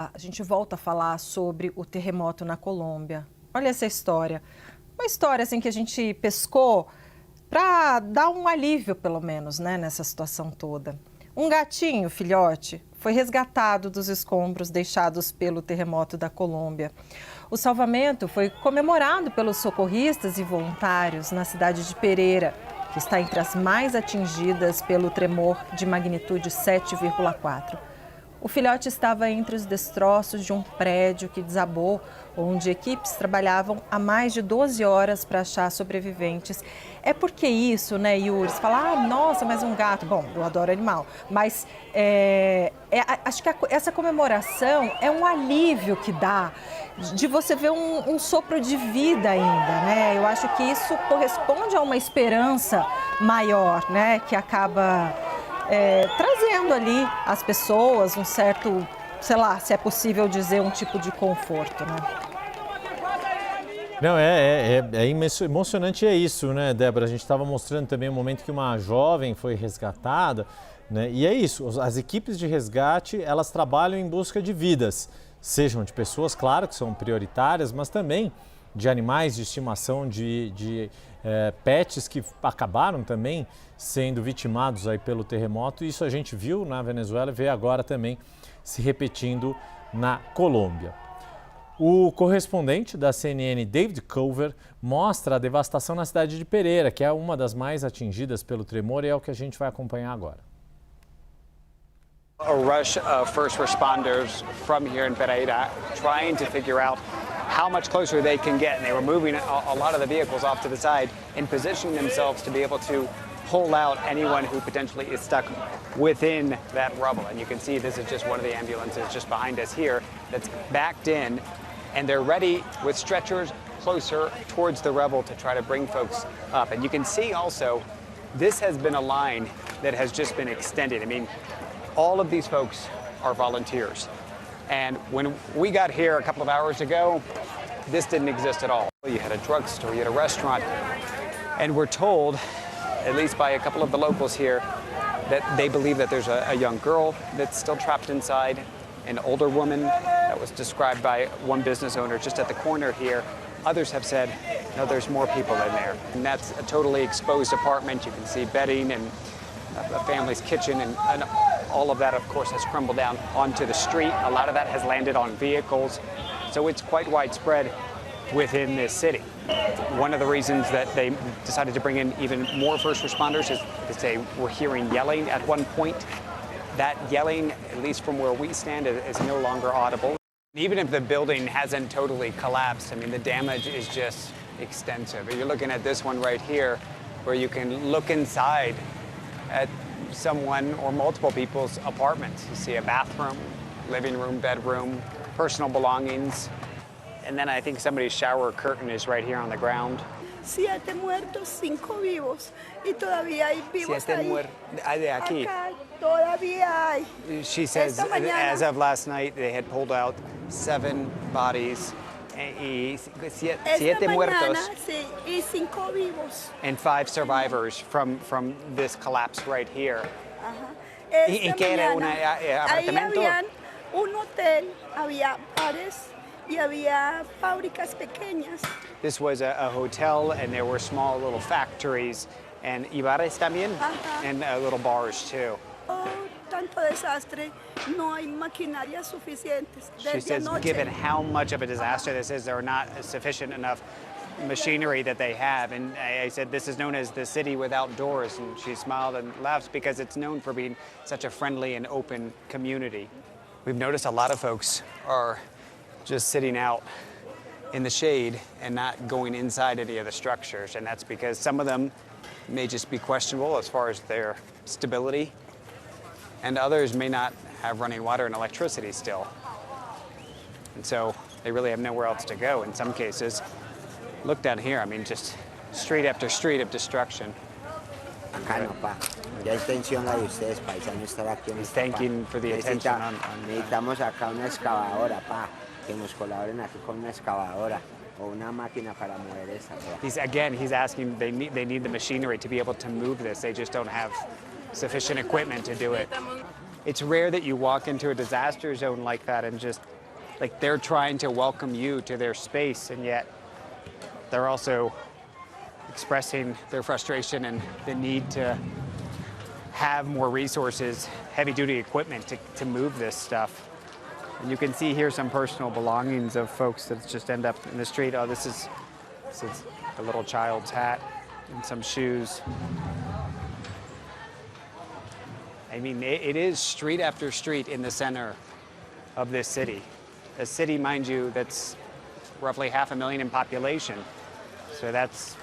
A gente volta a falar sobre o terremoto na Colômbia. Olha essa história. Uma história assim que a gente pescou para dar um alívio, pelo menos, né, nessa situação toda. Um gatinho, filhote, foi resgatado dos escombros deixados pelo terremoto da Colômbia. O salvamento foi comemorado pelos socorristas e voluntários na cidade de Pereira, que está entre as mais atingidas pelo tremor de magnitude 7,4. O filhote estava entre os destroços de um prédio que desabou, onde equipes trabalhavam há mais de 12 horas para achar sobreviventes. É porque isso, né, Yuri? Você fala, nossa, mas um gato. Bom, eu adoro animal, mas acho que essa comemoração é um alívio que dá de você ver um sopro de vida ainda, né? Eu acho que isso corresponde a uma esperança maior, né, que acaba trazendo ali às pessoas um certo, sei lá, se é possível dizer, um tipo de conforto, né? Não, é emocionante, é isso, né, Débora? A gente estava mostrando também o momento que uma jovem foi resgatada, né? E é isso, as equipes de resgate, elas trabalham em busca de vidas, sejam de pessoas, claro, que são prioritárias, mas também de animais de estimação, de pets que acabaram também sendo vitimados aí pelo terremoto. Isso a gente viu na Venezuela e vê agora também se repetindo na Colômbia. O correspondente da CNN, David Cover, mostra a devastação na cidade de Pereira, que é uma das mais atingidas pelo tremor, e é o que a gente vai acompanhar agora. A rush of first responders from here in Pereira trying to figure out how much closer they can get. And they were moving a lot of the vehicles off to the side and positioning themselves to be able to pull out anyone who potentially is stuck within that rubble. And you can see this is just one of the ambulances just behind us here that's backed in, and they're ready with stretchers closer towards the rubble to try to bring folks up. And you can see also this has been a line that has just been extended. I mean, all of these folks are volunteers. And when we got here a couple of hours ago, this didn't exist at all. You had a drugstore, you had a restaurant, and we're told, at least by a couple of the locals here, that they believe that there's a young girl that's still trapped inside, an older woman that was described by one business owner just at the corner here. Others have said, no, there's more people in there. And that's a totally exposed apartment. You can see bedding and a family's kitchen, and all of that, of course, has crumbled down onto the street. A lot of that has landed on vehicles. So it's quite widespread within this city. One of the reasons that they decided to bring in even more first responders is because they were hearing yelling at one point. That yelling, at least from where we stand, is no longer audible. Even if the building hasn't totally collapsed, I mean, the damage is just extensive. You're looking at this one right here, where you can look inside at someone or multiple people's apartments. You see a bathroom, living room, bedroom, personal belongings. And then I think somebody's shower curtain is right here on the ground. 7 muertos, 5 vivos. Y todavía hay vivos ahí. De aquí. Acá todavía hay. She says as of last night, they had pulled out 7 bodies. Y siete muertos, sí, y 5 vivos. And 5 survivors from this collapse right here. ¿Y qué era? ¿Un apartamento? Ahí había un hotel, había bares y había fábricas pequeñas. This was a hotel, and there were small little factories and bares también, and little bars too. Tanto desastre, no hay maquinaria suficientes. She says, given how much of a disaster this is, there are not sufficient enough machinery that they have. And I said, this is known as the city without doors. And she smiled and laughed because it's known for being such a friendly and open community. We've noticed a lot of folks are just sitting out in the shade and not going inside any of the structures. And that's because some of them may just be questionable as far as their stability, and others may not have running water and electricity still. And so they really have nowhere else to go in some cases. Look down here, I mean, just street after street of destruction. Acá no, pa. Ya intención la de ustedes, paisanos, estar aquí en He's esta, thanking for the attention on necesitamos acá una excavadora, pa. Que nos colaboren aquí con una excavadora o una máquina para mover esa. He's asking, they need the machinery to be able to move this. They just don't have sufficient equipment to do it. it's rare that you walk into a disaster zone like that and just, like, they're trying to welcome you to their space, and yet they're also expressing their frustration and the need to have more resources, heavy-duty equipment to move this stuff. And you can see here some personal belongings of folks that just end up in the street. Oh, this is a little child's hat and some shoes. I mean, it is street after street in the center of this city. A city, mind you, that's roughly 500,000 in population. So that's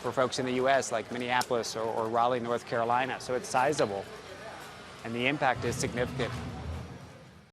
for folks in the US like Minneapolis or Raleigh, North Carolina. So it's sizable, and the impact is significant.